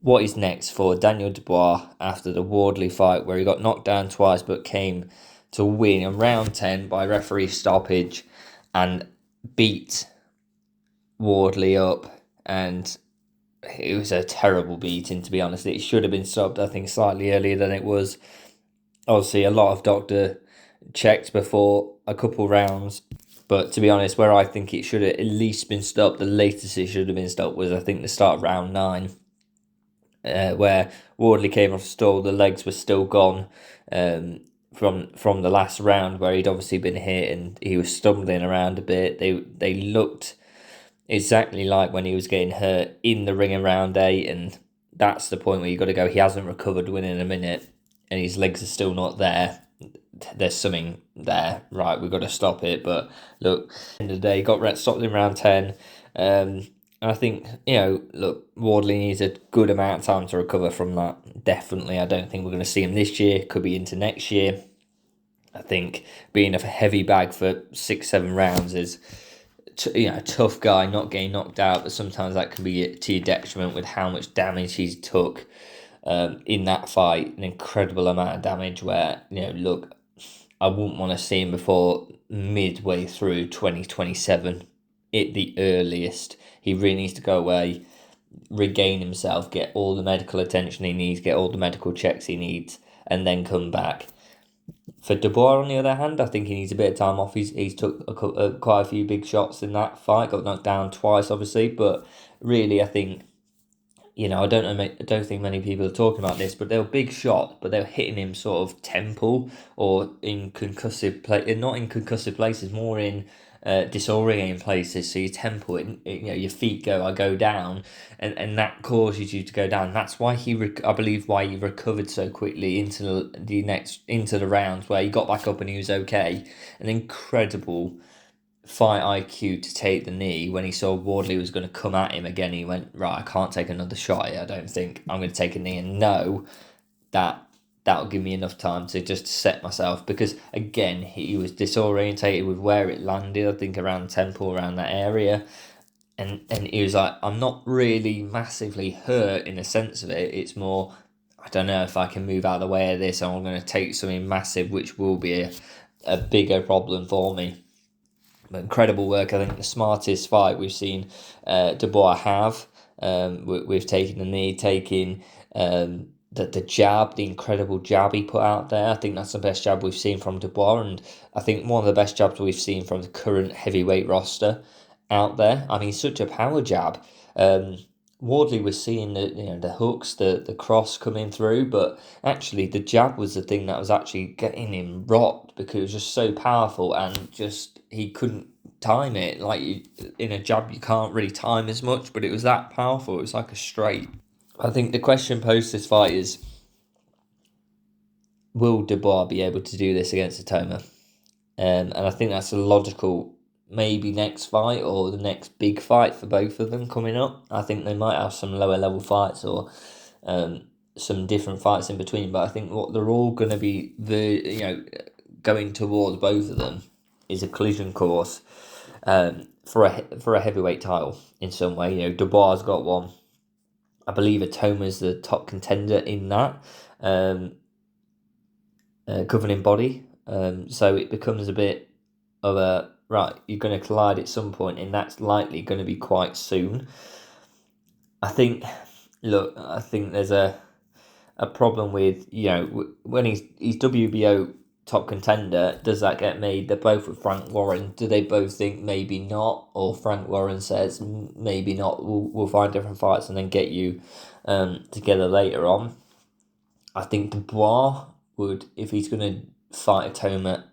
what is next for Daniel Dubois after the Wardley fight, where he got knocked down twice but came to win in round 10 by referee stoppage and beat Wardley up. And it was a terrible beating, to be honest. It should have been stopped, I think, slightly earlier than it was. Obviously, a lot of doctor checks before a couple rounds. But to be honest, where I think it should have at least been stopped, the latest it should have been stopped was, I think, the start of round 9. Where Wardley came off the stall, the legs were still gone from the last round, where he'd obviously been hit and he was stumbling around a bit. They looked exactly like when he was getting hurt in the ring in round 8, and that's the point where you got to go. He hasn't recovered within a minute, and his legs are still not there. There's something there, right? We've got to stop it. But look, at the end of the day, he got stopped in round 10. I think, look, Wardley needs a good amount of time to recover from that. Definitely. I don't think we're going to see him this year. Could be into next year. I think being a heavy bag for 6-7 rounds is, a tough guy, not getting knocked out, but sometimes that can be to your detriment with how much damage he's took in that fight. An incredible amount of damage where, look, I wouldn't want to see him before midway through 2027 at the earliest. He really needs to go away, regain himself, get all the medical attention he needs, get all the medical checks he needs, and then come back. For Dubois, on the other hand, I think he needs a bit of time off. He's took quite a few big shots in that fight, got knocked down twice, obviously, but really, I think, I don't think many people are talking about this, but they were big shots, but they were hitting him sort of temple or in concussive not in concussive places, more in disorientating places. So your temple, your feet I go down, and that causes you to go down. That's why I believe why he recovered so quickly into the rounds where he got back up and he was okay. An incredible fight IQ to take the knee. When he saw Wardley was going to come at him again, he went, right, I can't take another shot here. I don't think I'm going to take a knee and know that that'll give me enough time to just set myself, because again, he was disorientated with where it landed, I think around temple, around that area. And he was like, I'm not really massively hurt in the sense of it. It's more, I don't know if I can move out of the way of this, and I'm going to take something massive, which will be a bigger problem for me. Incredible work. I think the smartest fight we've seen Dubois have. We've taken the knee, taking the jab, the incredible jab he put out there. I think that's the best jab we've seen from Dubois, and I think one of the best jabs we've seen from the current heavyweight roster out there. I mean, such a power jab. Wardley was seeing the hooks, the cross coming through, but actually the jab was the thing that was actually getting him rocked, because it was just so powerful, and just he couldn't time it. Like in a jab, you can't really time as much, but it was that powerful. It was like a straight. I think the question post this fight is, will Dubois be able to do this against Itauma? And I think that's a logical maybe next fight or the next big fight for both of them coming up. I think they might have some lower level fights or some different fights in between, but I think what they're all going to be going towards, both of them, is a collision course for a heavyweight title in some way. Dubois has got one. I believe Itauma's the top contender in that governing body. So it becomes a bit of a, right, you're going to collide at some point, and that's likely going to be quite soon. I think there's a problem with, when he's WBO top contender, does that get made? They're both with Frank Warren. Do they both think maybe not? Or Frank Warren says maybe not, we'll find different fights and then get you together later on. I think Dubois would, if he's going to fight Itauma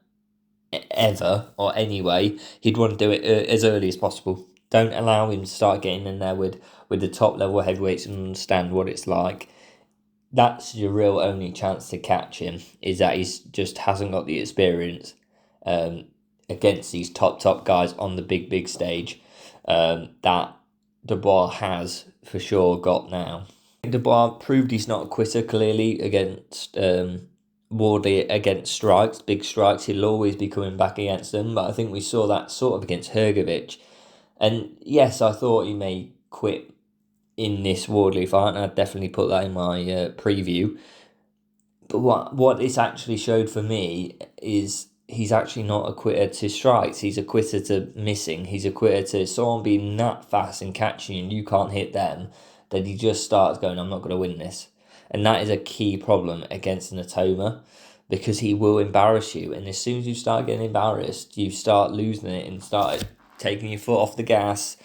ever or anyway, he'd want to do it as early as possible. Don't allow him to start getting in there with the top level heavyweights and understand what it's like. That's your real only chance to catch him, is that he's just hasn't got the experience against these top guys on the big stage that Dubois has for sure got now. Dubois proved he's not a quitter clearly against Wardley, against strikes, big strikes. He'll always be coming back against them, but I think we saw that sort of against Hrgovic. And yes, I thought he may quit in this Wardley fight, and I'd definitely put that in my preview. But what it's actually showed for me is he's actually not a quitter to strikes. He's a quitter to missing. He's a quitter to someone being that fast and catching you and you can't hit them. Then he just starts going, I'm not going to win this. And that is a key problem against an Itauma, because he will embarrass you. And as soon as you start getting embarrassed, you start losing it and start taking your foot off the gas.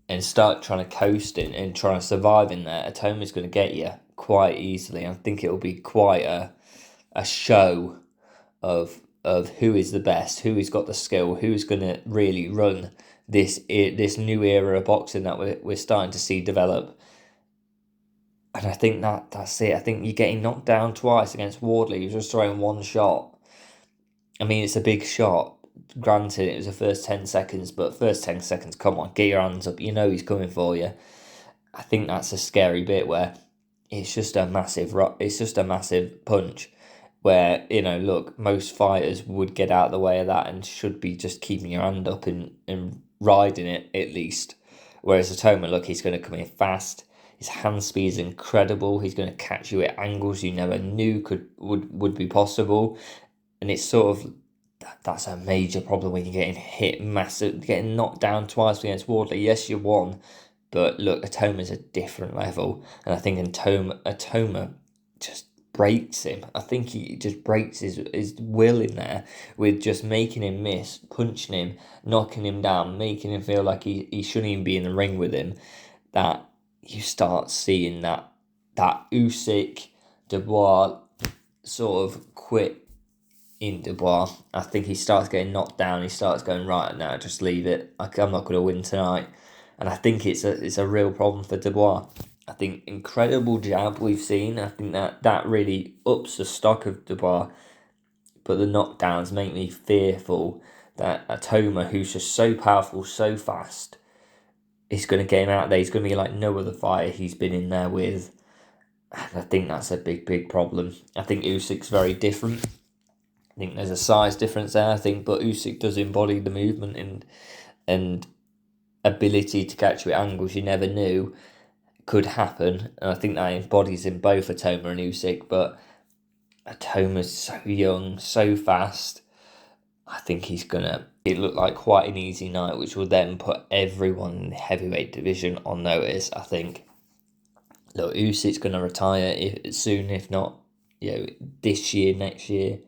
And start trying to coast in and trying to survive in there, Itauma's going to get you quite easily. I think it'll be quite a show of who is the best, who has got the skill, who's going to really run this new era of boxing that we're starting to see develop. And I think that's it. I think you're getting knocked down twice against Wardley. You're just throwing one shot. I mean, it's a big shot. Granted, it was the first 10 seconds, but first 10 seconds, come on, get your hands up. You know he's coming for you. I think that's a scary bit where it's just a massive punch where, look, most fighters would get out of the way of that and should be just keeping your hand up and riding it at least. Whereas Itauma, look, he's going to come in fast. His hand speed is incredible. He's going to catch you at angles you never knew would be possible. And it's sort of, that's a major problem when you're getting hit massive, getting knocked down twice against Wardley. Yes, you won, but look, Itauma's a different level, and I think Itauma just breaks him. I think he just breaks his will in there with just making him miss, punching him, knocking him down, making him feel like he shouldn't even be in the ring with him. That you start seeing that Usyk Dubois sort of quit in Dubois. I think he starts getting knocked down. He starts going, right, now just leave it. I'm not going to win tonight. And I think it's a real problem for Dubois. I think incredible jab we've seen. I think that really ups the stock of Dubois. But the knockdowns make me fearful that Itauma, who's just so powerful, so fast, is going to get him out there. He's going to be like no other fighter he's been in there with. And I think that's a big, big problem. I think Usyk's very different. I think there's a size difference there, but Usyk does embody the movement and ability to catch you at angles you never knew could happen. And I think that embodies in both Itauma and Usyk, but Itauma's so young, so fast. I think it looked like quite an easy night, which will then put everyone in the heavyweight division on notice, I think. Look, Usyk's going to retire soon, if not, this year, next year.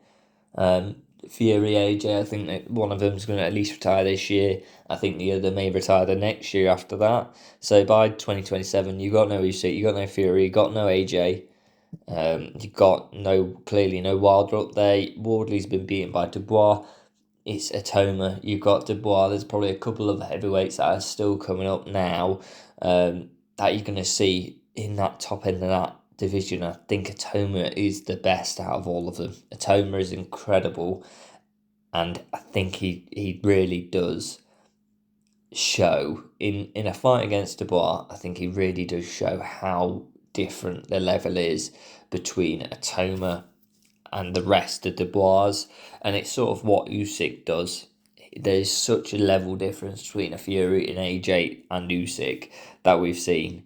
Fury, AJ, I think that one of them is going to at least retire this year. I think the other may retire the next year after that. So by 2027, you got no Usyk, you got no Fury, you got no AJ. You got clearly no Wilder up there. Wardley's been beaten by Dubois. It's Itauma. You've got Dubois. There's probably a couple of heavyweights that are still coming up now that you're going to see in that top end of that division. I think Itauma is the best out of all of them. Itauma is incredible, and I think he really does show in a fight against Dubois. I think he really does show how different the level is between Itauma and the rest of Dubois, and it's sort of what Usyk does. There's such a level difference between a Fury and AJ and Usyk that we've seen.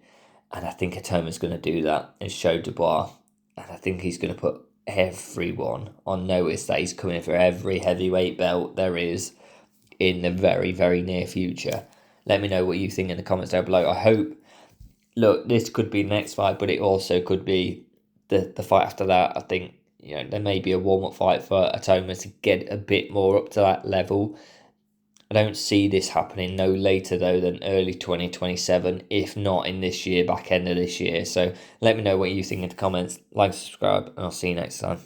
And I think Itauma's going to do that and show Dubois. And I think he's going to put everyone on notice that he's coming for every heavyweight belt there is in the very, very near future. Let me know what you think in the comments down below. I hope, look, this could be the next fight, but it also could be the fight after that. I think, there may be a warm-up fight for Itauma to get a bit more up to that level. I don't see this happening no later, though, than early 2027, if not in this year, back end of this year. So let me know what you think in the comments. Like, subscribe, and I'll see you next time.